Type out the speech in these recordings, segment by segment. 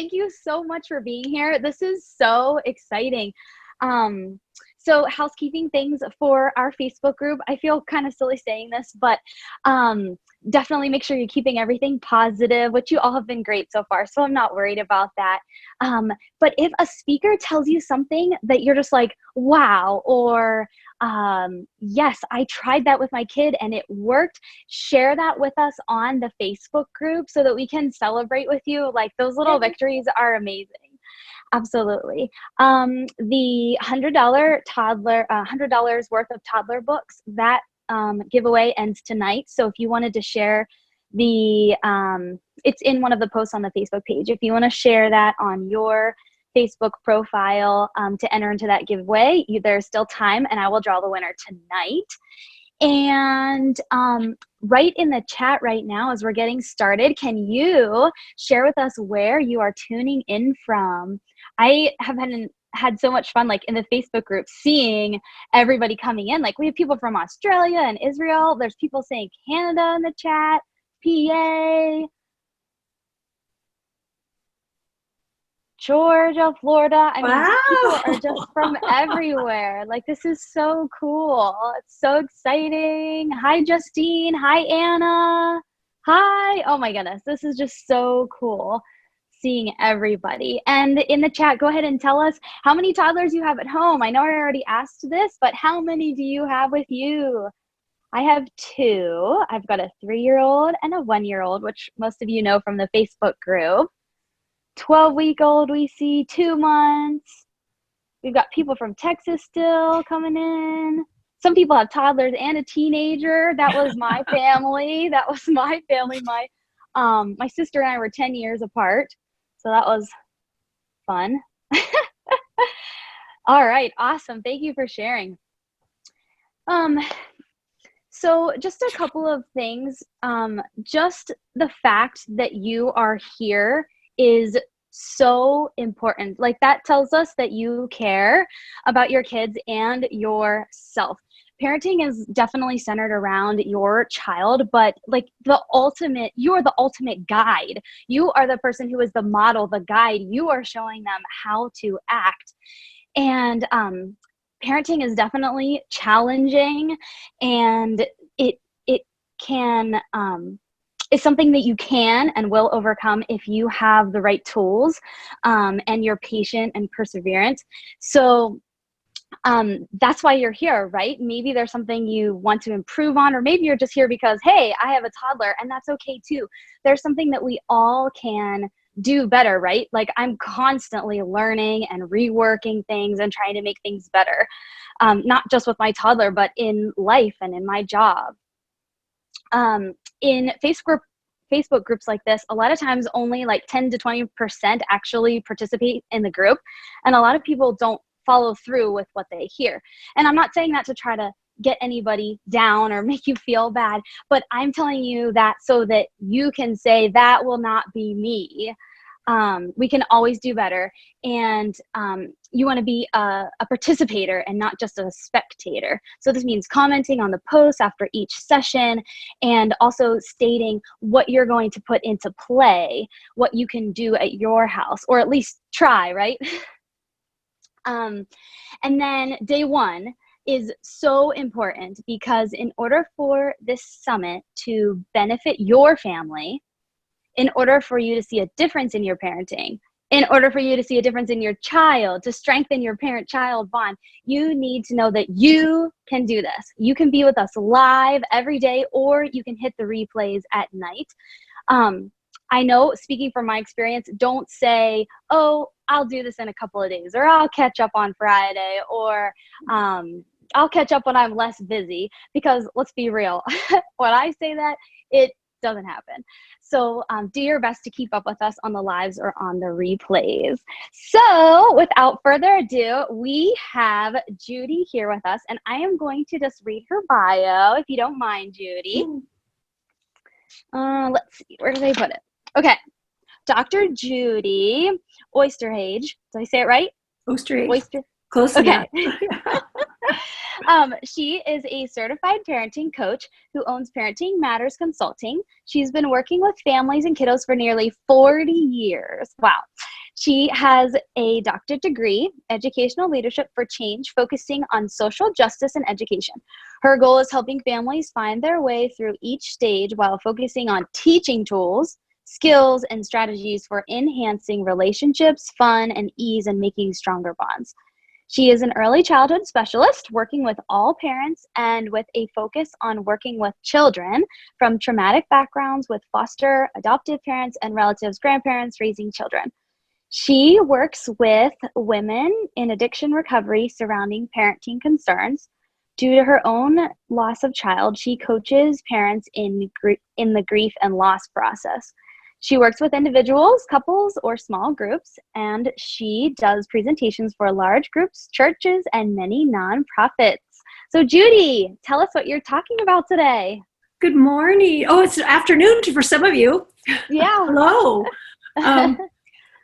Thank you so much for being here. This is so exciting. So housekeeping things for our Facebook group. I feel kind of silly saying this, but definitely make sure you're keeping everything positive, which you all have been great so far. So I'm not worried about that. But if a speaker tells you something that you're just like, wow, or yes, I tried that with my kid and it worked, share that with us on the Facebook group so that we can celebrate with you. Like those little victories are amazing. Absolutely. The $100 worth of toddler books, that giveaway ends tonight. So if you wanted to share the, it's in one of the posts on the Facebook page. If you want to share that on your Facebook profile to enter into that giveaway, there's still time and I will draw the winner tonight. And right in the chat right now as we're getting started, can you share with us where you are tuning in from? I have had so much fun, like in the Facebook group, seeing everybody coming in. Like we have people from Australia and Israel. There's people saying Canada in the chat, PA, Georgia, Florida. I mean, people are just from everywhere. Like, this is so cool. It's so exciting. Hi, Justine. Hi, Anna. Hi. Oh my goodness. This is just so cool seeing everybody. And in the chat, go ahead and tell us how many toddlers you have at home. I know I already asked this, but how many do you have with you? I have two. I've got a 3-year-old and a 1-year-old, which most of you know from the Facebook group. 12-week-old we see, 2 months. We've got people from Texas still coming in. Some people have toddlers and a teenager. That was my family. That was my family. My sister and I were 10 years apart. So that was fun. All right, awesome. Thank you for sharing. So just a couple of things. Just the fact that you are here is so important. Like that tells us that you care about your kids and yourself. Parenting is definitely centered around your child, but like you're the ultimate guide. You are the person who is the model, the guide. You are showing them how to act. And parenting is definitely challenging, and it can is something that you can and will overcome if you have the right tools and you're patient and perseverant. So that's why you're here, right? Maybe there's something you want to improve on, or maybe you're just here because, hey, I have a toddler, and that's okay too. There's something that we all can do better, right? Like I'm constantly learning and reworking things and trying to make things better, not just with my toddler, but in life and in my job. In Facebook groups like this, a lot of times only like 10 to 20% actually participate in the group, and a lot of people don't follow through with what they hear. And I'm not saying that to try to get anybody down or make you feel bad, but I'm telling you that so that you can say that will not be me. We can always do better. And you want to be a participator and not just a spectator. So this means commenting on the posts after each session, and also stating what you're going to put into play, what you can do at your house, or at least try, right? And then day 1 is so important, because in order for this summit to benefit your family, in order for you to see a difference in your parenting, in order for you to see a difference in your child, to strengthen your parent-child bond, you need to know that you can do this. You can be with us live every day, or you can hit the replays at night. I know, speaking from my experience, don't say, oh, I'll do this in a couple of days, or I'll catch up on Friday, or I'll catch up when I'm less busy, because let's be real, when I say that, it doesn't happen. So do your best to keep up with us on the lives or on the replays. So without further ado, we have Judy here with us, and I am going to just read her bio, if you don't mind, Judy. Let's see, where did I put it? Okay, Dr. Judy Osterhage. Did I say it right? Osterhage. Close enough. Okay. She is a certified parenting coach who owns Parenting Matters Consulting. She's been working with families and kiddos for nearly 40 years. Wow. She has a doctorate degree, Educational Leadership for Change, focusing on social justice and education. Her goal is helping families find their way through each stage while focusing on teaching tools, skills, and strategies for enhancing relationships, fun, and ease, and making stronger bonds. She is an early childhood specialist working with all parents and with a focus on working with children from traumatic backgrounds with foster, adoptive parents, and relatives, grandparents raising children. She works with women in addiction recovery surrounding parenting concerns. Due to her own loss of child, she coaches parents in the grief and loss process. She works with individuals, couples, or small groups, and she does presentations for large groups, churches, and many nonprofits. So Judy, tell us what you're talking about today. Good morning. Oh, it's afternoon for some of you. Yeah. Hello.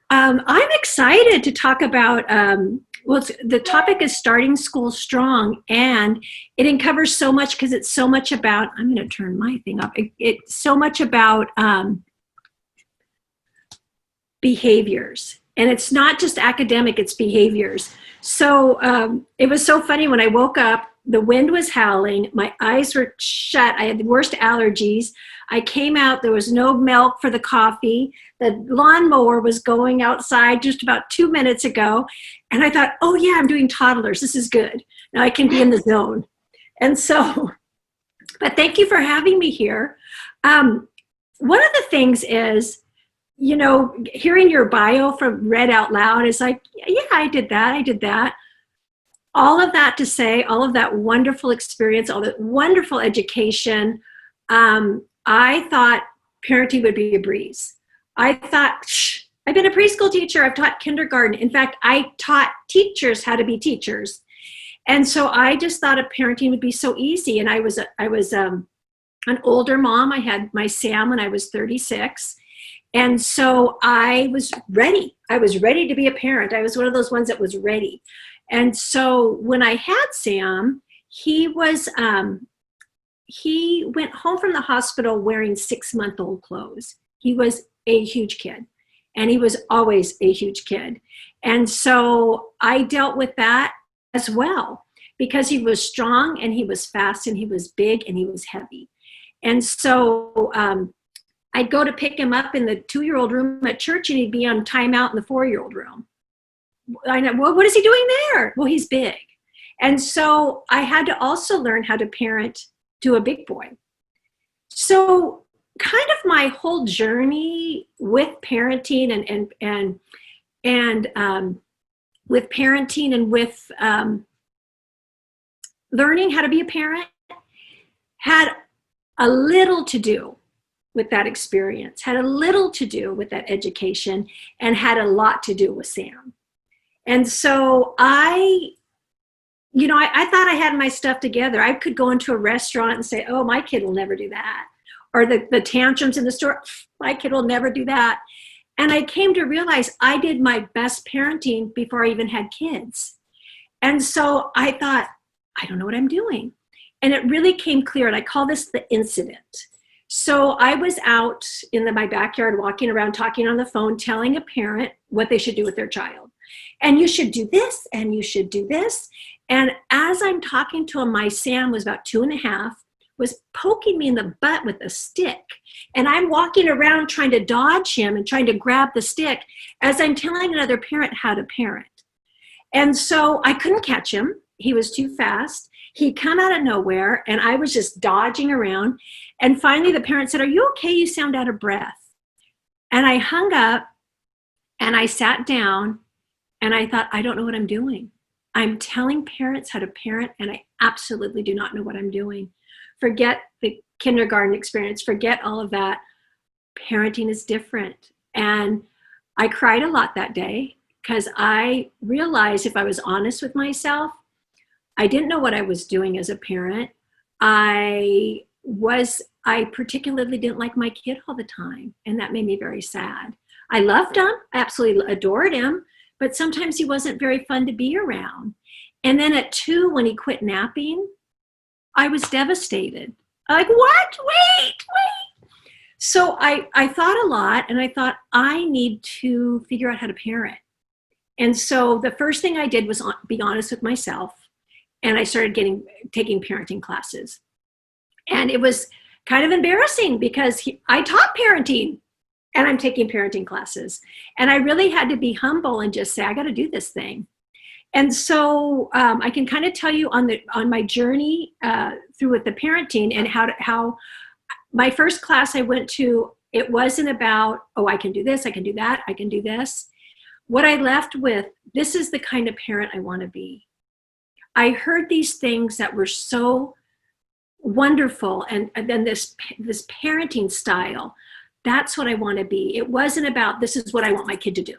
I'm excited to talk about, the topic is starting school strong, and it covers so much because it's so much about, I'm going to turn my thing up. It's so much about behaviors, and it's not just academic, it's behaviors. So it was so funny when I woke up, the wind was howling, my eyes were shut, I had the worst allergies. I came out, there was no milk for the coffee. The lawnmower was going outside just about 2 minutes ago. And I thought, oh yeah, I'm doing toddlers. This is good. Now I can be in the zone. And so, but thank you for having me here. One of the things is, hearing your bio from read out loud is like, yeah, I did that. All of that to say, all of that wonderful experience, all that wonderful education, I thought parenting would be a breeze. I thought, I've been a preschool teacher. I've taught kindergarten. In fact, I taught teachers how to be teachers. And so I just thought parenting would be so easy. And I was an older mom. I had my Sam when I was 36. And so I was ready. I was ready to be a parent. I was one of those ones that was ready. And so when I had Sam, he went home from the hospital wearing 6-month-old clothes. He was a huge kid, and he was always a huge kid. And so I dealt with that as well, because he was strong and he was fast and he was big and he was heavy. And so I'd go to pick him up in the 2-year-old room at church, and he'd be on timeout in the 4-year-old room. I know, well, what is he doing there? Well, he's big. And so I had to also learn how to parent to a big boy. So kind of my whole journey with parenting and with parenting and with learning how to be a parent had a little to do with that experience, had a little to do with that education, and had a lot to do with Sam. And so I thought I had my stuff together. I could go into a restaurant and say, oh, my kid will never do that. Or the tantrums in the store, my kid will never do that. And I came to realize I did my best parenting before I even had kids. And so I thought, I don't know what I'm doing. And it really came clear, and I call this the incident. So I was out in my backyard walking around, talking on the phone, telling a parent what they should do with their child. And you should do this, and you should do this. And as I'm talking to him, my Sam was about 2.5, was poking me in the butt with a stick. And I'm walking around trying to dodge him and trying to grab the stick as I'm telling another parent how to parent. And so I couldn't catch him. He was too fast. He'd come out of nowhere, and I was just dodging around. And finally the parent said, are you okay? You sound out of breath. And I hung up, and I sat down, and I thought, I don't know what I'm doing. I'm telling parents how to parent, and I absolutely do not know what I'm doing. Forget the kindergarten experience, forget all of that. Parenting is different. And I cried a lot that day because I realized if I was honest with myself, I didn't know what I was doing as a parent. I particularly didn't like my kid all the time, and that made me very sad. I loved him, I absolutely adored him, but sometimes he wasn't very fun to be around. And then at 2, when he quit napping, I was devastated. Like, what? Wait. So I thought a lot, and I thought I need to figure out how to parent. And so the first thing I did was be honest with myself, and I started taking parenting classes. And it was kind of embarrassing because I taught parenting and I'm taking parenting classes. And I really had to be humble and just say, I got to do this thing. And so I can kind of tell you on my journey through with the parenting and how my first class I went to, it wasn't about, oh, I can do this, I can do that, I can do this. What I left with, this is the kind of parent I want to be. I heard these things that were so wonderful, and then this parenting style, that's what I want to be. It wasn't about, this is what I want my kid to do.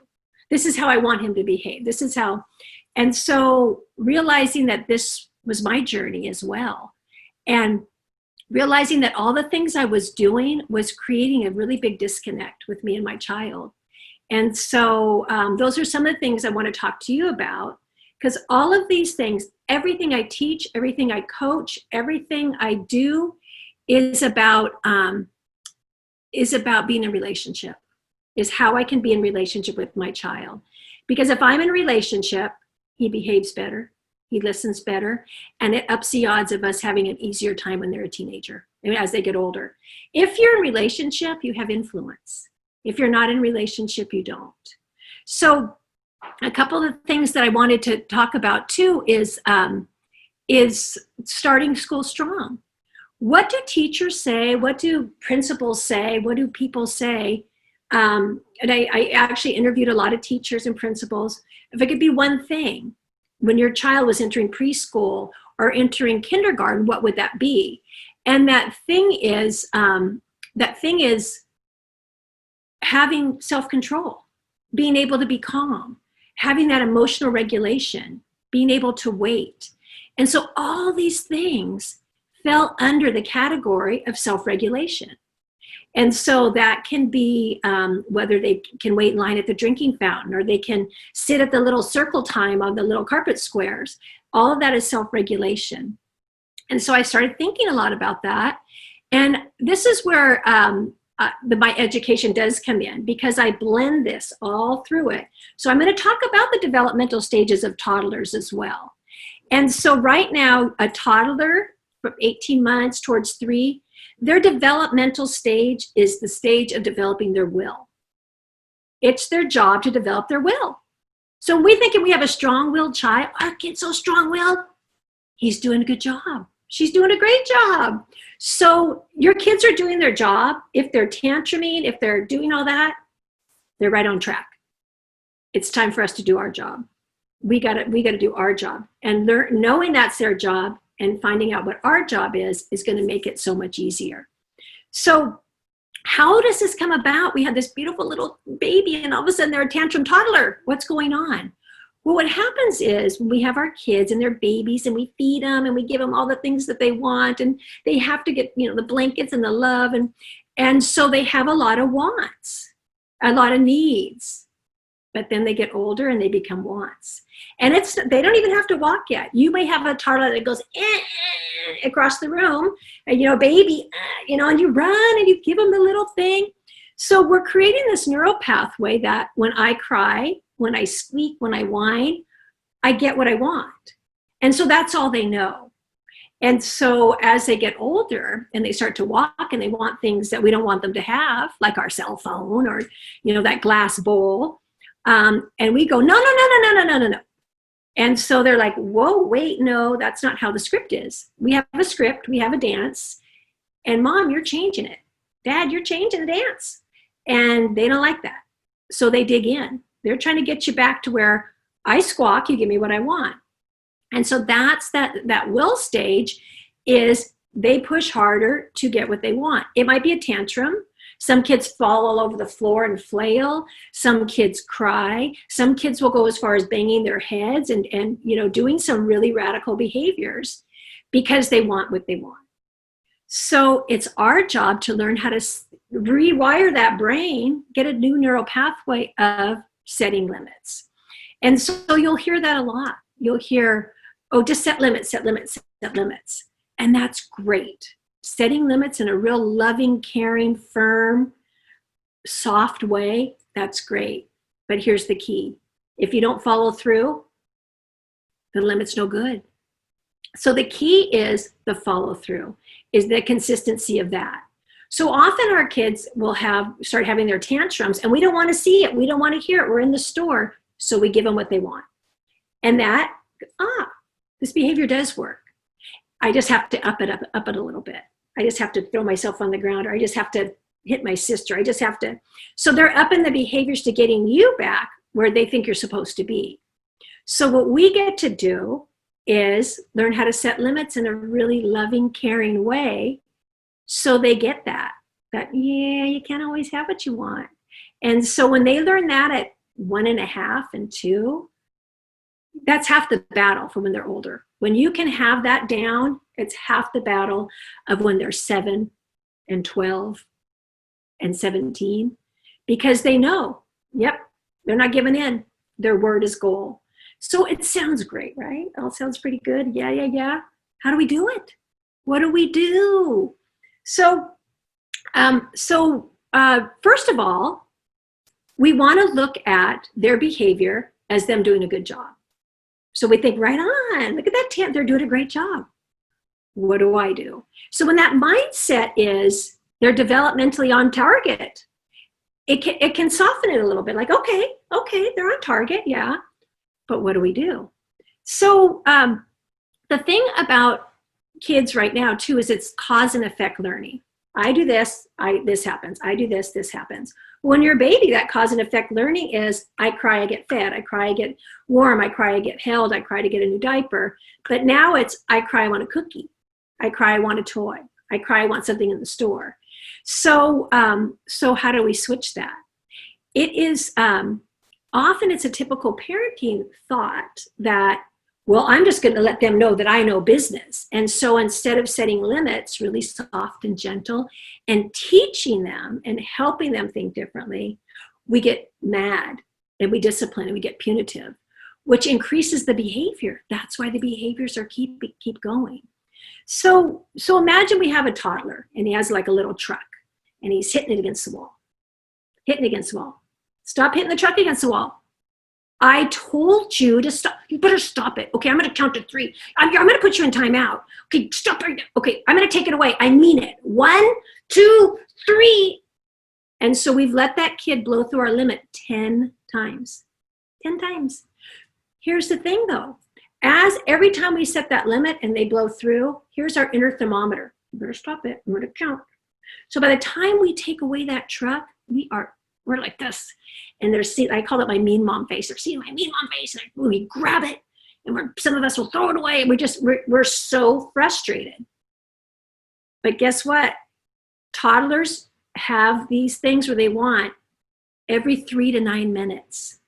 This is how I want him to behave. This is how, and so realizing that this was my journey as well, and realizing that all the things I was doing was creating a really big disconnect with me and my child. And so those are some of the things I want to talk to you about, because all of these things, everything I teach, everything I coach, everything I do is about being in relationship, is how I can be in relationship with my child. Because if I'm in a relationship, he behaves better, he listens better, and it ups the odds of us having an easier time when they're a teenager, as they get older. If you're in a relationship, you have influence. If you're not in a relationship, you don't. So a couple of things that I wanted to talk about too is starting school strong. What do teachers say? What do principals say? What do people say? And I actually interviewed a lot of teachers and principals. If it could be one thing, when your child was entering preschool or entering kindergarten, what would that be? And that thing is having self-control, being able to be calm, having that emotional regulation, being able to wait. And so all these things fell under the category of self-regulation. And so that can be whether they can wait in line at the drinking fountain, or they can sit at the little circle time on the little carpet squares. All of that is self-regulation. And so I started thinking a lot about that. And this is where my education does come in, because I blend this all through it. So I'm going to talk about the developmental stages of toddlers as well. And so right now, a toddler from 18 months towards 3, their developmental stage is the stage of developing their will. It's their job to develop their will. So when we think we have a strong-willed child, our kid's so strong-willed, he's doing a good job. She's doing a great job. So your kids are doing their job. If they're tantruming, if they're doing all that, they're right on track. It's time for us to do our job. We got to do our job. And knowing that's their job and finding out what our job is going to make it so much easier. So how does this come about? We have this beautiful little baby, and all of a sudden they're a tantrum toddler. What's going on? Well, what happens is when we have our kids and they're babies and we feed them and we give them all the things that they want, and they have to get, the blankets and the love. And so they have a lot of wants, a lot of needs, but then they get older and they become wants. And they don't even have to walk yet. You may have a toddler that goes across the room, and baby, and you run and you give them the little thing. So we're creating this neural pathway that when I cry, when I squeak, when I whine, I get what I want. And so that's all they know. And so as they get older and they start to walk and they want things that we don't want them to have, like our cell phone or, that glass bowl, and we go, no. And so they're like, whoa, wait, no, that's not how the script is. We have a script, we have a dance, and Mom, you're changing it. Dad, you're changing the dance. And they don't like that. So they dig in. They're trying to get you back to where I squawk, you give me what I want. And so that's that will stage is they push harder to get what they want. It might be a tantrum. Some kids fall all over the floor and flail. Some kids cry. Some kids will go as far as banging their heads and doing some really radical behaviors because they want what they want. So it's our job to learn how to rewire that brain, get a new neural pathway of setting limits. And so you'll hear that a lot. You'll hear, oh, just set limits. And that's great. setting limits in a real loving, caring, firm, soft way, that's great. But here's the key. If you don't follow through, the limit's no good. So the key is the follow through, is the consistency of that. So often our kids will start having their tantrums and we don't want to see it. We don't want to hear it. We're in the store. So we give them what they want. And this behavior does work. I just have to up it a little bit. I just have to throw myself on the ground, or I just have to hit my sister. So they're upping the behaviors to getting you back where they think you're supposed to be. So what we get to do is learn how to set limits in a really loving, caring way. So they get that, you can't always have what you want. And so when they learn that at 1.5 and 2, that's half the battle for when they're older. When you can have that down, it's half the battle of when they're 7 and 12 and 17, because they know, yep, they're not giving in. Their word is goal. So it sounds great, right? It all sounds pretty good. Yeah. How do we do it? What do we do? So first of all, we want to look at their behavior as them doing a good job. So we think, right on, look at that, they're doing a great job. What do I do? So when that mindset is they're developmentally on target, it can soften it a little bit, like, okay, they're on target, yeah, but what do we do? So the thing about kids right now too is it's cause and effect learning. I do this, this happens. I do this, this happens. When you're a baby, that cause and effect learning is I cry, I get fed. I cry, I get warm. I cry, I get held. I cry to get a new diaper. But now it's I cry, I want a cookie. I cry, I want a toy. I cry, I want something in the store. So how do we switch that? It is often it's a typical parenting thought that, well, I'm just going to let them know that I know business. And so instead of setting limits, really soft and gentle, and teaching them and helping them think differently, we get mad and we discipline and we get punitive, which increases the behavior. That's why the behaviors are keep going. So imagine we have a toddler and he has like a little truck and he's hitting it against the wall. Stop hitting the truck against the wall. I told you to stop. You better stop it. Okay, I'm going to count to 3. I'm going to put you in timeout. Okay, stop right now. Okay, I'm going to take it away. I mean it. 1, 2, 3. And so we've let that kid blow through our limit 10 times. 10 times. Here's the thing though. As every time we set that limit and they blow through, here's our inner thermometer. You better stop it. I'm going to count. So by the time we take away that truck, we're like this. And I call it my mean mom face. They're seeing my mean mom face, and we grab it, and some of us will throw it away, and we're so frustrated. But guess what? Toddlers have these things where they want every 3 to 9 minutes.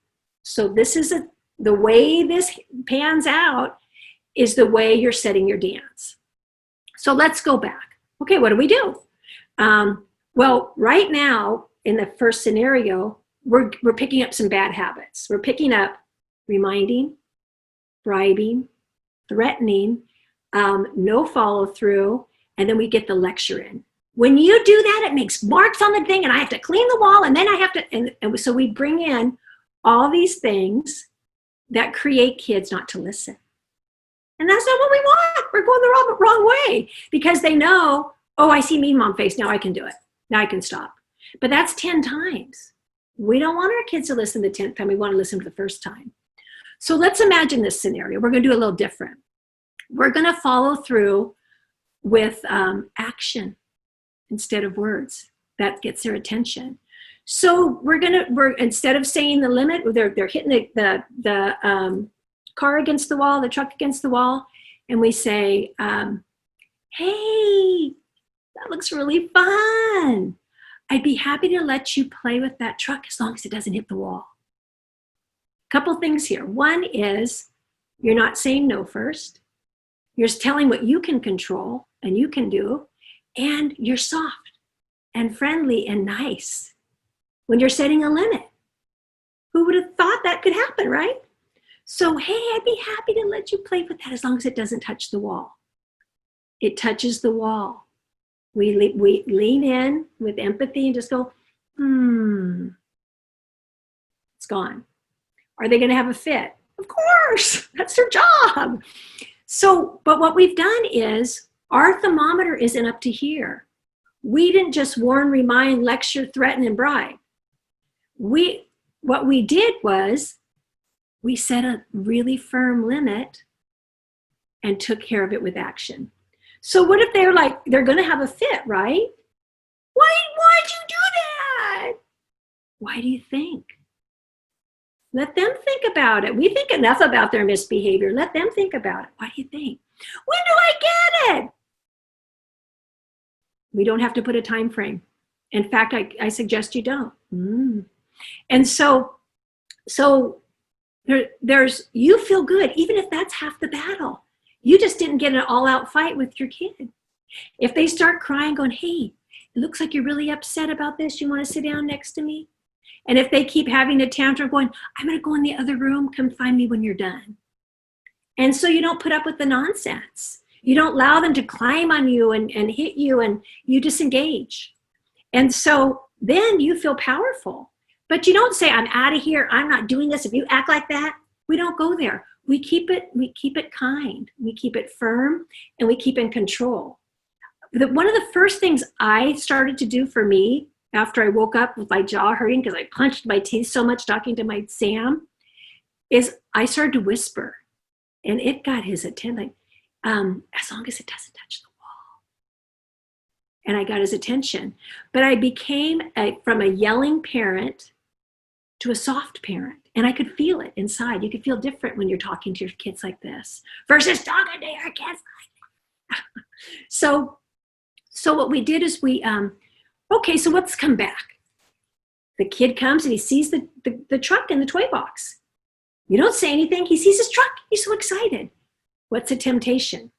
So this is the way this pans out is the way you're setting your dance. So let's go back. Okay, what do we do? Well, right now, in the first scenario, we're picking up some bad habits. We're picking up reminding, bribing, threatening, no follow through, and then we get the lecture in. When you do that, it makes marks on the thing, and I have to clean the wall, and then I have to, and so we bring in all these things that create kids not to listen. And that's not what we want. We're going the wrong way because they know, oh, I see mean mom face. Now I can do it. Now I can stop. But that's 10 times. We don't want our kids to listen the 10th time. We want to listen to the first time. So let's imagine this scenario. We're going to do a little different. We're going to follow through with action instead of words. That gets their attention. So we're instead of saying the limit, they're hitting the car against the wall, the truck against the wall, and we say, hey, that looks really fun. I'd be happy to let you play with that truck as long as it doesn't hit the wall. Couple things here. One is you're not saying no first. You're telling what you can control and you can do, and you're soft and friendly and nice when you're setting a limit. Who would have thought that could happen, right? So, hey, I'd be happy to let you play with that as long as it doesn't touch the wall. It touches the wall. We lean in with empathy and just go, it's gone. Are they going to have a fit? Of course, that's their job. So, but what we've done is our thermometer isn't up to here. We didn't just warn, remind, lecture, threaten, and bribe. What we did was we set a really firm limit and took care of it with action. So what if they're like, they're going to have a fit, right? Why'd you do that? Why do you think? Let them think about it. We think enough about their misbehavior. Let them think about it. Why do you think? When do I get it? We don't have to put a time frame. In fact, I suggest you don't. And so there's, you feel good, even if that's half the battle. You just didn't get an all-out fight with your kid. If they start crying, going, hey, it looks like you're really upset about this. You want to sit down next to me? And if they keep having a tantrum going, I'm going to go in the other room, come find me when you're done. And so you don't put up with the nonsense. You don't allow them to climb on you and hit you, and you disengage. And so then you feel powerful. But you don't say, I'm out of here, I'm not doing this. If you act like that, we don't go there. We keep it kind, we keep it firm, and we keep in control. One of the first things I started to do for me after I woke up with my jaw hurting because I punched my teeth so much talking to my Sam, is I started to whisper, and it got his attention, as long as it doesn't touch the wall. And I got his attention. But I became from a yelling parent to a soft parent, and I could feel it inside. You could feel different when you're talking to your kids like this versus talking to your kids like that. So what we did is we, okay, so let's come back. The kid comes and he sees the truck in the toy box. You don't say anything. He sees his truck. He's so excited. What's a temptation?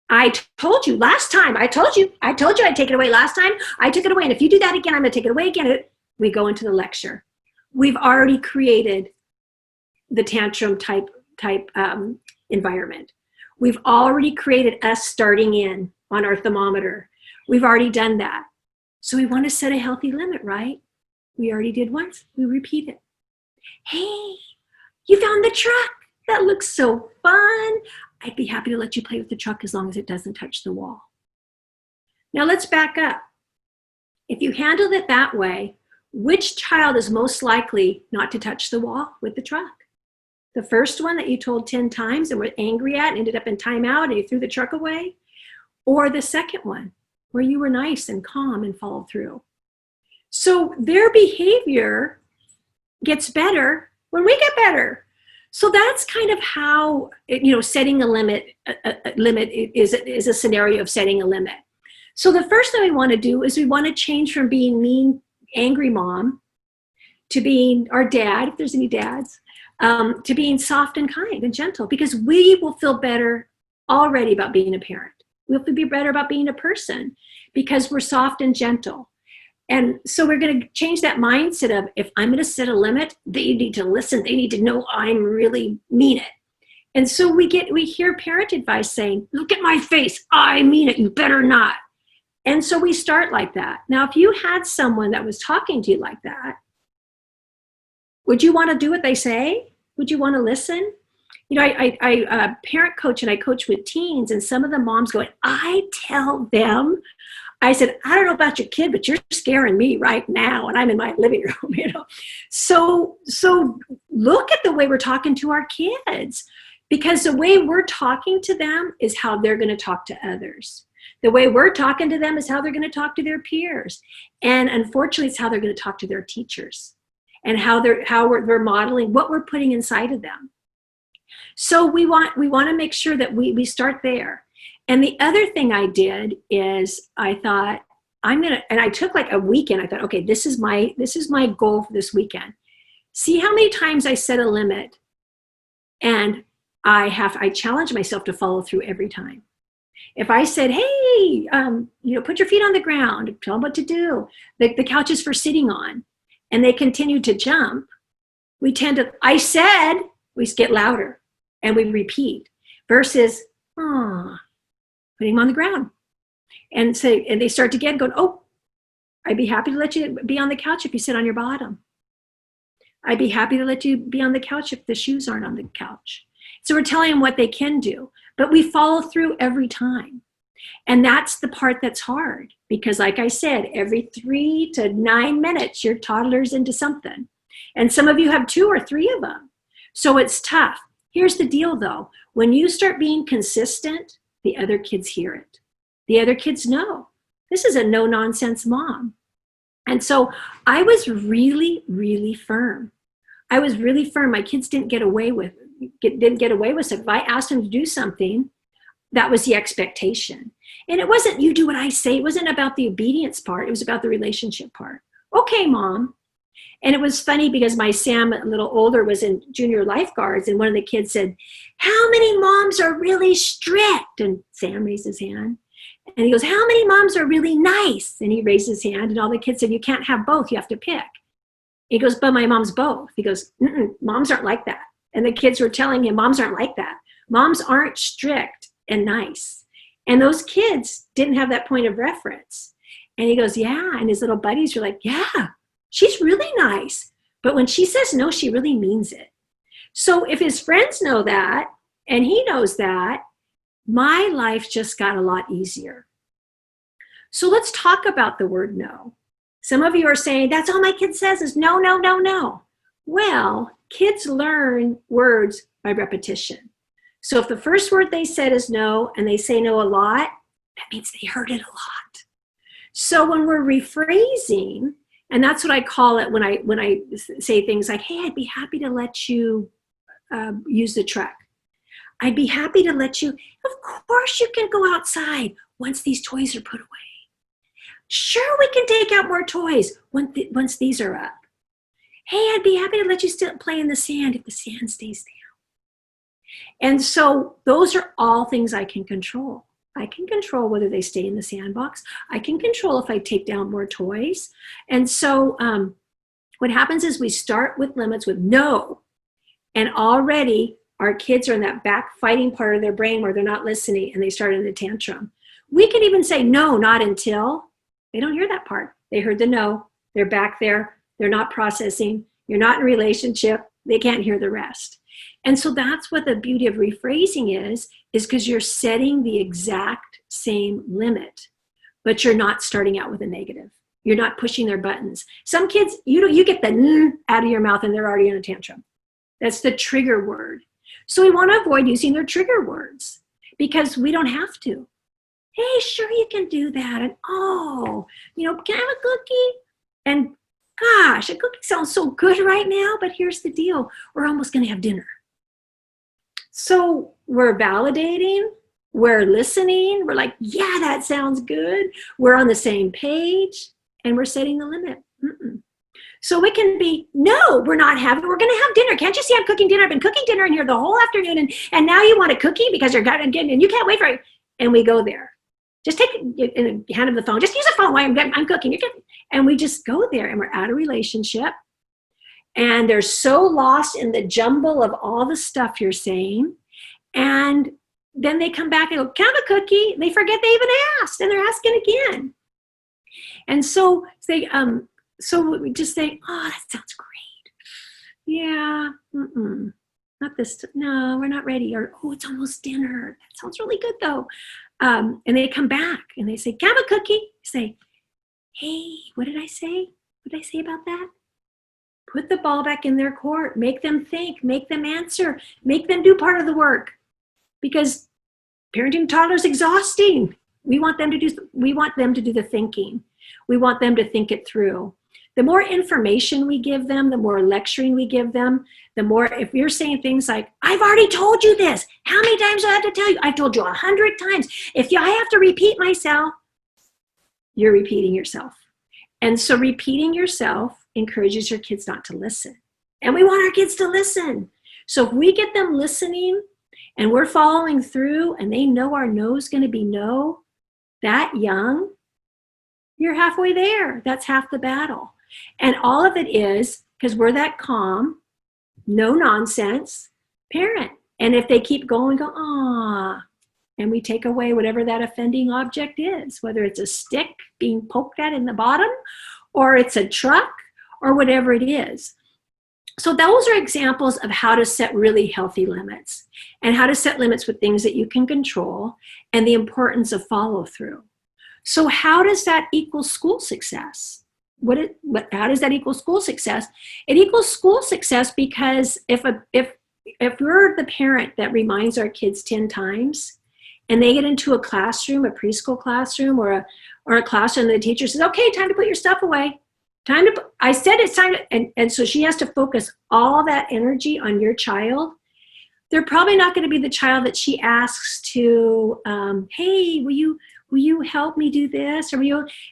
I told you last time. I told you I'd take it away last time. I took it away. And if you do that again, I'm going to take it away again. We go into the lecture. We've already created the tantrum type environment. We've already created us starting in on our thermometer. We've already done that. So we want to set a healthy limit, right? We already did once. We repeat it. Hey, you found the truck. That looks so fun. I'd be happy to let you play with the truck as long as it doesn't touch the wall. Now let's back up. If you handled it that way, which child is most likely not to touch the wall with the truck? The first one that you told 10 times and were angry at and ended up in timeout and you threw the truck away? Or the second one where you were nice and calm and followed through? So their behavior gets better when we get better. So that's kind of how, setting a limit is a scenario of setting a limit. So the first thing we want to do is we want to change from being mean, angry mom to being our dad, if there's any dads, to being soft and kind and gentle, because we will feel better already about being a parent. We'll be better about being a person because we're soft and gentle. And so we're going to change that mindset of, if I'm going to set a limit, they need to listen. They need to know I'm really mean it. And so we hear parent advice saying, look at my face. I mean it. You better not. And so we start like that. Now, if you had someone that was talking to you like that, would you want to do what they say? Would you want to listen? I parent coach and I coach with teens, and some of the moms going, I tell them, I said, I don't know about your kid, but you're scaring me right now, and I'm in my living room, So look at the way we're talking to our kids, because the way we're talking to them is how they're going to talk to others. The way we're talking to them is how they're going to talk to their peers. And unfortunately, it's how they're going to talk to their teachers and how we're modeling what we're putting inside of them. So we want to make sure that we start there. And the other thing I did is I thought, and I took like a weekend. I thought, okay, this is my goal for this weekend. See how many times I set a limit, and I challenge myself to follow through every time. If I said, hey, put your feet on the ground, tell them what to do. The couch is for sitting on, and they continue to jump, we get louder and we repeat versus, putting them on the ground. And they start again going, oh, I'd be happy to let you be on the couch if you sit on your bottom. I'd be happy to let you be on the couch if the shoes aren't on the couch. So we're telling them what they can do, but we follow through every time. And that's the part that's hard, because like I said, every 3 to 9 minutes, your toddler's into something. And some of you have 2 or 3 of them. So it's tough. Here's the deal though. When you start being consistent, the other kids hear it. The other kids know this is a no nonsense mom. And so I was really, really firm. I was really firm. My kids didn't get away with it. If I asked them to do something, that was the expectation. And it wasn't you do what I say. It wasn't about the obedience part. It was about the relationship part. Okay, mom. And it was funny because my Sam, a little older, was in junior lifeguards. And one of the kids said, how many moms are really strict? And Sam raised his hand. And he goes, how many moms are really nice? And he raised his hand. And all the kids said, you can't have both. You have to pick. He goes, but my mom's both. He goes, moms aren't like that. And the kids were telling him, moms aren't like that. Moms aren't strict and nice. And those kids didn't have that point of reference. And he goes, yeah. And his little buddies were like, yeah, she's really nice. But when she says no, she really means it. So if his friends know that, and he knows that, my life just got a lot easier. So let's talk about the word no. Some of you are saying, that's all my kid says is no, no, no, no. Well, kids learn words by repetition. So if the first word they said is no, and they say no a lot, that means they heard it a lot. So when we're rephrasing, and that's what I call it when I say things like, hey, I'd be happy to let you use the truck. I'd be happy to let you, of course you can go outside once these toys are put away. Sure, we can take out more toys once these are up. Hey, I'd be happy to let you still play in the sand if the sand stays down. And so those are all things I can control. I can control whether they stay in the sandbox. I can control if I take down more toys. And so what happens is we start with limits with no, and already our kids are in that back fighting part of their brain where they're not listening and they start in a tantrum. We can even say no, not until. They don't hear that part. They heard the no. They're back there. They're not processing. You're not in a relationship. They can't hear the rest. And so that's what the beauty of rephrasing is because you're setting the exact same limit, but you're not starting out with a negative. You're not pushing their buttons. Some kids, you get the out of your mouth and they're already in a tantrum. That's the trigger word. So we want to avoid using their trigger words because we don't have to. Hey, sure you can do that. And can I have a cookie? And gosh, a cookie sounds so good right now, but here's the deal. We're almost going to have dinner. So we're validating, we're listening, we're like, yeah, that sounds good. We're on the same page and we're setting the limit. So it can be, no, we're not having, we're going to have dinner. Can't you see I'm cooking dinner? I've been cooking dinner in here the whole afternoon and now you want a cookie because you're getting and you can't wait for it. And we go there. Just take it in the hand of the phone. Just use a phone while I'm cooking. And we just go there and we're out of relationship. And they're so lost in the jumble of all the stuff you're saying. And then they come back and go, count a cookie. They forget they even asked and they're asking again. And so we just say, oh, that sounds great. Yeah, not this. No, we're not ready. Or, oh, it's almost dinner. That sounds really good though. And they come back and they say, can I have a cookie? Say, hey, what did I say? What did I say about that? Put the ball back in their court. Make them think. Make them answer. Make them do part of the work. Because parenting toddlers is exhausting. We want them to do the thinking. We want them to think it through. The more information we give them, the more lecturing we give them, the more, if you're saying things like, I've already told you this. How many times do I have to tell you? I've told you 100 times. If I have to repeat myself, you're repeating yourself. And so repeating yourself encourages your kids not to listen. And we want our kids to listen. So if we get them listening and we're following through and they know our no is going to be no, that young, you're halfway there. That's half the battle. And all of it is because we're that calm, no nonsense parent. And if they keep going, go, ah, and we take away whatever that offending object is, whether it's a stick being poked at in the bottom, or it's a truck, or whatever it is. So those are examples of how to set really healthy limits, and how to set limits with things that you can control, and the importance of follow through. So how does that equal school success? How does that equal school success? It equals school success because if we're the parent that reminds our kids 10 times, and they get into a classroom, a preschool classroom, or a classroom, and the teacher says, okay, time to put your stuff away. I said it's time to, and so she has to focus all that energy on your child. They're probably not going to be the child that she asks to, hey, will you help me do this? Or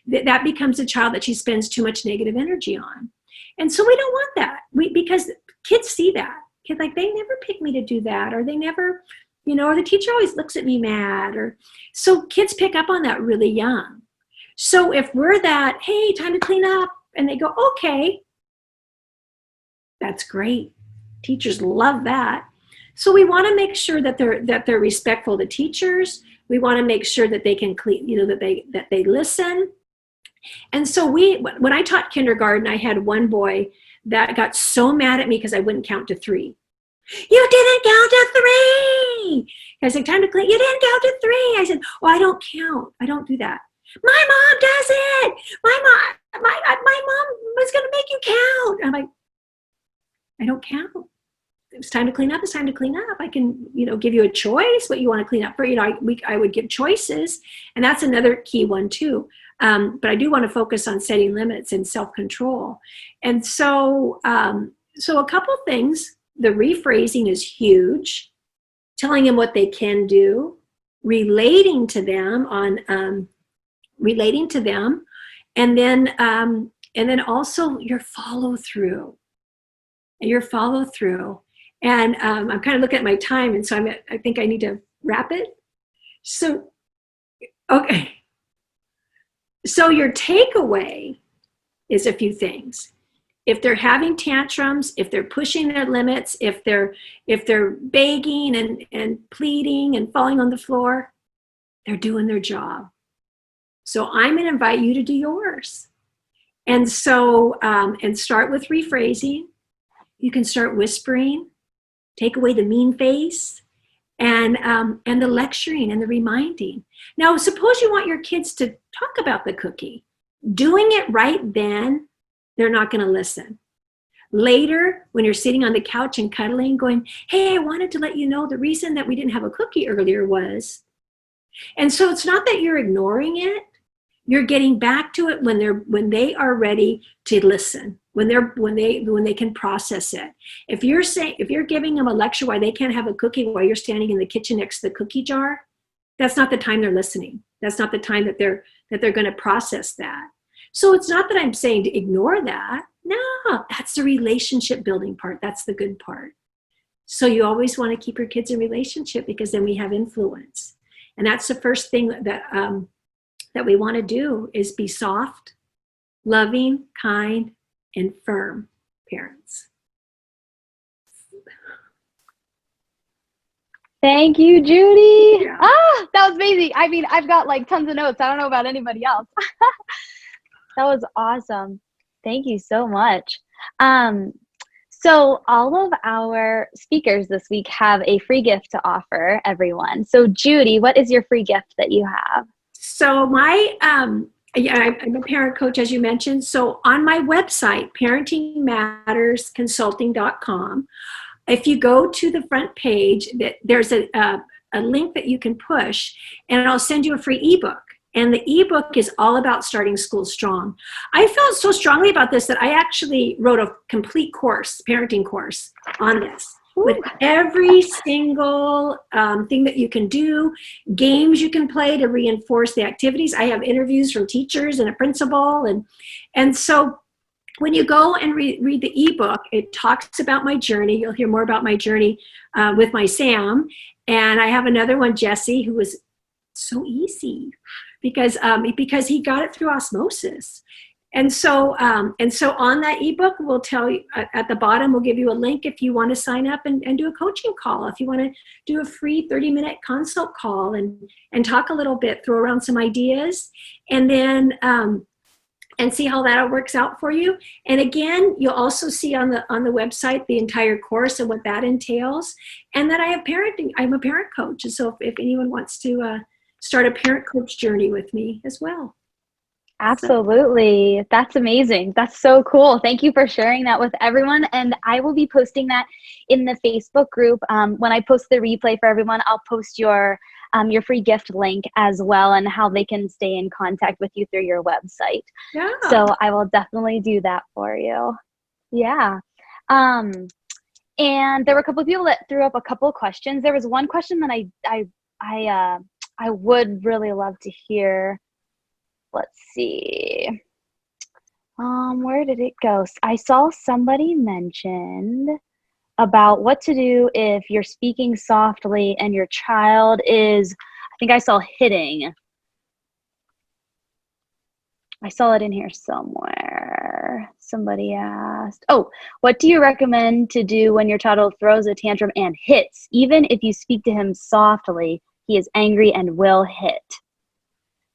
that becomes a child that she spends too much negative energy on. And so we don't want that. Because kids see that. Kids, like, they never pick me to do that, or they never, or the teacher always looks at me mad. So kids pick up on that really young. So if we're that, hey, time to clean up, and they go, okay, that's great. Teachers love that. So we want to make sure that they're respectful to teachers. We want to make sure that they can clean, that they listen. And so when I taught kindergarten, I had one boy that got so mad at me because I wouldn't count to 3. You didn't count to 3. I said, time to clean. You didn't count to 3. I said, oh, I don't count. I don't do that. My mom does it. My mom was going to make you count. I'm like, I don't count. It's time to clean up. It's time to clean up. I can, give you a choice what you want to clean up for. I would give choices, and that's another key one too. But I do want to focus on setting limits and self-control. And so, a couple things. The rephrasing is huge. Telling them what they can do, relating to them, and then also your follow through. And I'm kind of looking at my time, and so I think I need to wrap it. So, okay. So your takeaway is a few things. If they're having tantrums, if they're pushing their limits, if they're begging and pleading and falling on the floor, they're doing their job. So I'm going to invite you to do yours. And so, and start with rephrasing. You can start whispering, take away the mean face, and the lecturing and the reminding. Now, suppose you want your kids to talk about the cookie. Doing it right then, they're not going to listen. Later, when you're sitting on the couch and cuddling, going, hey, I wanted to let you know the reason that we didn't have a cookie earlier was. And so it's not that you're ignoring it. You're getting back to it when they are ready to listen, when they can process it. If you're giving them a lecture why they can't have a cookie while you're standing in the kitchen next to the cookie jar, that's not the time they're listening. That's not the time that they're going to process that. So it's not that I'm saying to ignore that. No, that's the relationship building part. That's the good part. So you always want to keep your kids in relationship, because then we have influence. And that's the first thing that we want to do, is be soft, loving, kind, and firm parents. Thank you, Judy. Yeah. That was amazing. I mean, I've got like tons of notes. I don't know about anybody else. That was awesome. Thank you so much. So all of our speakers this week have a free gift to offer everyone. So Judy, what is your free gift that you have? So I'm a parent coach, as you mentioned. So on my website, parentingmattersconsulting.com, if you go to the front page, there's a link that you can push, and I'll send you a free ebook. And the ebook is all about starting school strong. I felt so strongly about this that I actually wrote a complete course, parenting course on this. With every single thing that you can do, games you can play to reinforce the activities. I have interviews from teachers and a principal. And so when you go and read the ebook, it talks about my journey. You'll hear more about my journey with my Sam. And I have another one, Jesse, who was so easy because he got it through osmosis. And so on that ebook, we'll tell you at the bottom, we'll give you a link if you want to sign up and do a coaching call. If you want to do a free 30-minute consult call and talk a little bit, throw around some ideas, and then and see how that works out for you. And again, you'll also see on the website the entire course and what that entails. And that I'm a parent coach. And so if anyone wants to start a parent coach journey with me as well. Absolutely. That's amazing. That's so cool. Thank you for sharing that with everyone. And I will be posting that in the Facebook group. When I post the replay for everyone, I'll post your free gift link as well, and how they can stay in contact with you through your website. Yeah. So I will definitely do that for you. Yeah. And there were a couple of people that threw up a couple of questions. There was one question that I would really love to hear. Let's see. Where did it go? I saw somebody mentioned about what to do if you're speaking softly and your child is, I think I saw hitting. I saw it in here somewhere. Somebody asked, what do you recommend to do when your child throws a tantrum and hits? Even if you speak to him softly, he is angry and will hit.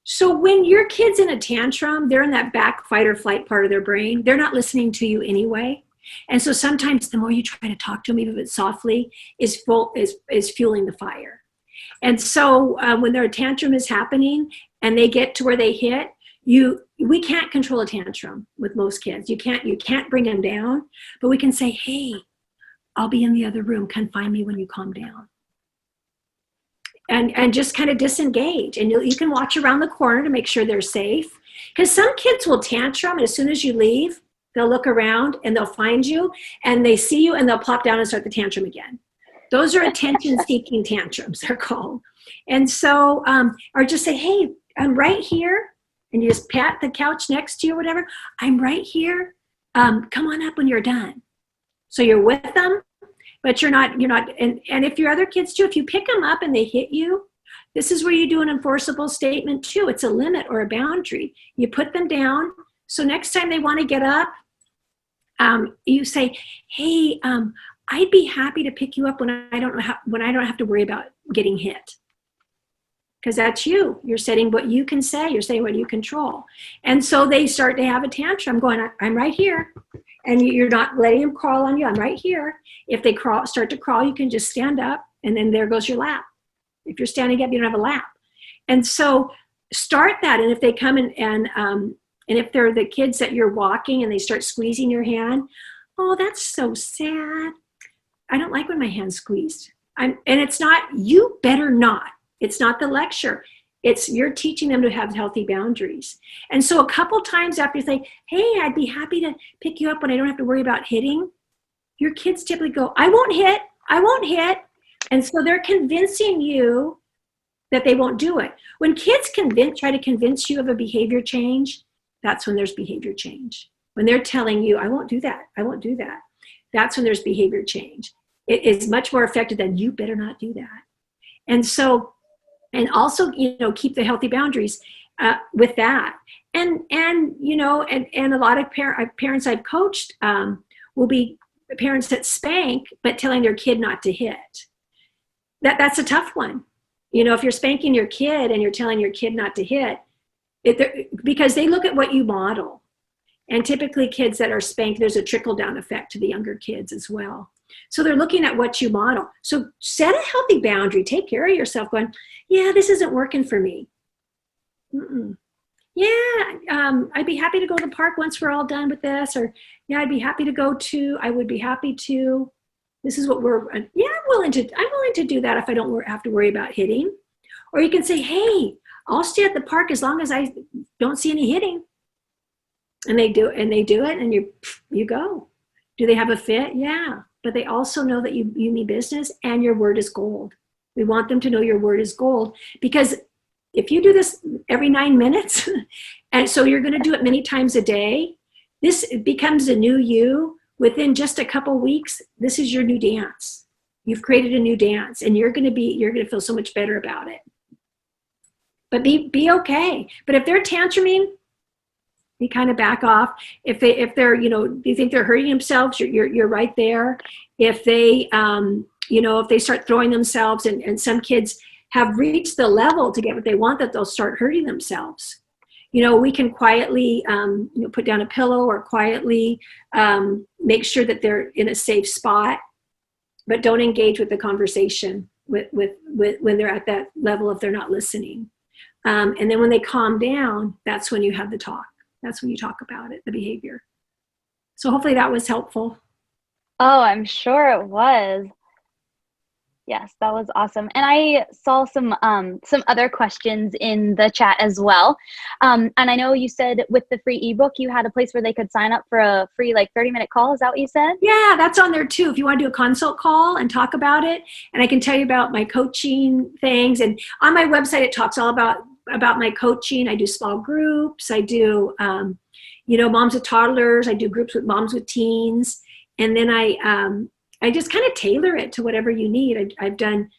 So when your kid's in a tantrum, they're in that back fight or flight part of their brain. They're not listening to you anyway. And so sometimes the more you try to talk to them, even if it's softly, is fueling the fire. And so when their tantrum is happening and they get to where they hit, we can't control a tantrum with most kids. You can't bring them down, but we can say, hey, I'll be in the other room. Come find me when you calm down. And just kind of disengage. And you can watch around the corner to make sure they're safe. Because some kids will tantrum, and as soon as you leave, they'll look around and they'll find you, and they see you, and they'll plop down and start the tantrum again. Those are attention-seeking tantrums, they're called. And so, or just say, hey, I'm right here. And you just pat the couch next to you or whatever. I'm right here. Come on up when you're done. So you're with them. But you're not, and if your other kids too, if you pick them up and they hit you, this is where you do an enforceable statement too. It's a limit or a boundary. You put them down. So next time they want to get up, you say, hey, I'd be happy to pick you up when I don't have to worry about getting hit. Because that's you. You're setting what you can say. You're saying what you control. And so they start to have a tantrum going, I'm right here. And you're not letting them crawl on you. I'm right here. If they start to crawl, you can just stand up, and then there goes your lap. If you're standing up, you don't have a lap. And so start that. And if they come and if they're the kids that you're walking and they start squeezing your hand, oh, that's so sad. I don't like when my hand's squeezed. And it's not, you better not. It's not the lecture. It's you're teaching them to have healthy boundaries. And so a couple times after you say, hey, I'd be happy to pick you up when I don't have to worry about hitting, your kids typically go, I won't hit. And so they're convincing you that they won't do it. When kids try to convince you of a behavior change, that's when there's behavior change. When they're telling you, I won't do that, that's when there's behavior change. It is much more effective than you better not do that. And so, and also, keep the healthy boundaries with that. And a lot of parents I've coached will be parents that spank, but telling their kid not to hit. That's a tough one. If you're spanking your kid and you're telling your kid not to hit, because they look at what you model. And typically kids that are spanked, there's a trickle-down effect to the younger kids as well. So they're looking at what you model. So set a healthy boundary. Take care of yourself going, yeah, this isn't working for me. Yeah, I'd be happy to go to the park once we're all done with this. Or, yeah, I would be happy to. This is what I'm willing to do that if I don't have to worry about hitting. Or you can say, hey, I'll stay at the park as long as I don't see any hitting. And they do it, and you go. Do they have a fit? Yeah. But they also know that you mean business and your word is gold. We want them to know your word is gold, because if you do this every 9 minutes, and so you're going to do it many times a day, this becomes a new you. Within just a couple weeks, this is your new dance. You've created a new dance, and you're going to feel so much better about it. But be okay. But if they're tantruming, You kind of back off. If they're, you think they're hurting themselves, you're right there. If they, if they start throwing themselves, and some kids have reached the level to get what they want that they'll start hurting themselves. We can quietly, put down a pillow or quietly make sure that they're in a safe spot, but don't engage with the conversation with when they're at that level if they're not listening. And then when they calm down, that's when you have the talk. That's when you talk about it, the behavior. So hopefully that was helpful. Oh, I'm sure it was. Yes, that was awesome. And I saw some other questions in the chat as well. And I know you said with the free ebook, you had a place where they could sign up for a free 30-minute call. Is that what you said? Yeah, that's on there too. If you want to do a consult call and talk about it, and I can tell you about my coaching things. And on my website, it talks all about my coaching. I do small groups. I do, moms with toddlers. I do groups with moms with teens. And then I just kind of tailor it to whatever you need. I've done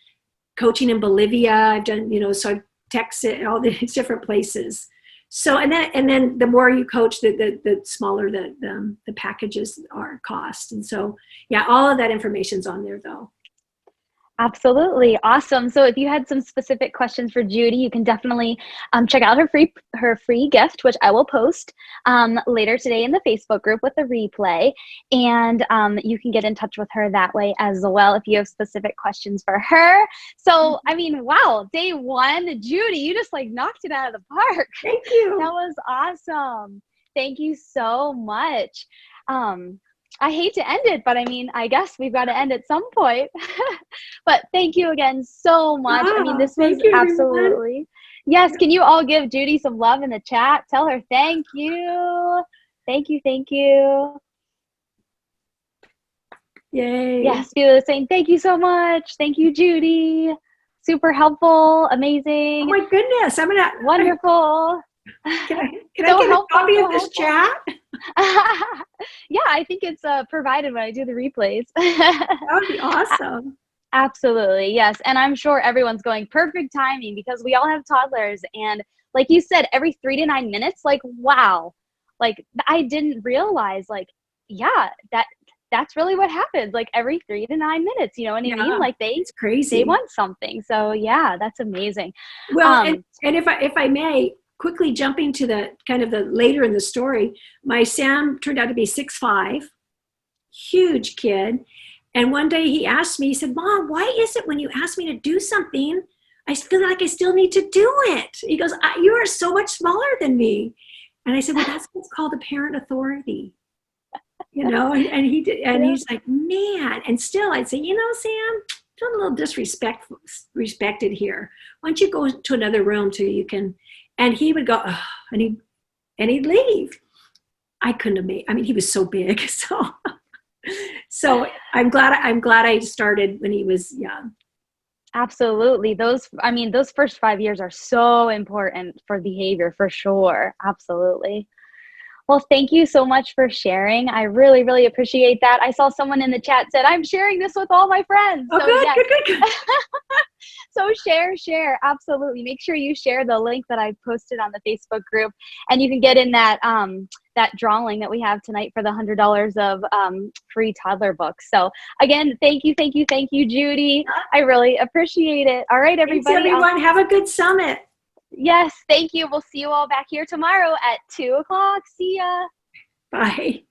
coaching in Bolivia. I've done, so I text it all these different places. So, and then the more you coach, the smaller the packages are cost. And so, yeah, all of that information's on there though. Absolutely. Awesome. So if you had some specific questions for Judy, you can definitely check out her free gift, which I will post later today in the Facebook group with the replay. And you can get in touch with her that way as well if you have specific questions for her. So, I mean, wow, day one, Judy, you just knocked it out of the park. Thank you. That was awesome. Thank you so much. I hate to end it, but I mean, I guess we've got to end at some point. But thank you again so much. I mean, this was absolutely, everyone. Yes. Can you all give Judy some love in the chat? Tell her thank you. Thank you. Thank you. Yay. Yes, Feel saying thank you so much. Thank you, Judy. Super helpful. Amazing. Oh my goodness. Wonderful. Can I get a copy of this chat? Yeah, I think it's provided when I do the replays. That would be awesome. Absolutely, yes. And I'm sure everyone's going perfect timing because we all have toddlers. And like you said, every 3 to 9 minutes, wow. I didn't realize, yeah, that's really what happens. Every 3 to 9 minutes, you know what I mean? It's crazy. They want something. So yeah, that's amazing. Well, and if I may, quickly jumping to the kind of the later in the story, my Sam turned out to be 6'5", huge kid. And one day he asked me, he said, "Mom, why is it when you ask me to do something, I feel like I still need to do it?" He goes, "You are so much smaller than me." And I said, "Well, that's what's called apparent authority." And he did, and he's like, "Man." And still I'd say, "Sam, feel a little disrespected here. Why don't you go to another room so you can," and he would go, "Oh," and he'd leave. I couldn't have made, he was so big. So I'm glad I started when he was young. Absolutely. Those first 5 years are so important for behavior, for sure. Absolutely. Well, thank you so much for sharing. I really, really appreciate that. I saw someone in the chat said, "I'm sharing this with all my friends." Oh, so, good, yes. good. So share. Absolutely. Make sure you share the link that I posted on the Facebook group, and you can get in that drawing that we have tonight for the $100 of free toddler books. So again, thank you, Judy. I really appreciate it. All right, everybody. Thanks, everyone. Have a good summit. Yes, thank you. We'll see you all back here tomorrow at 2:00. See ya. Bye.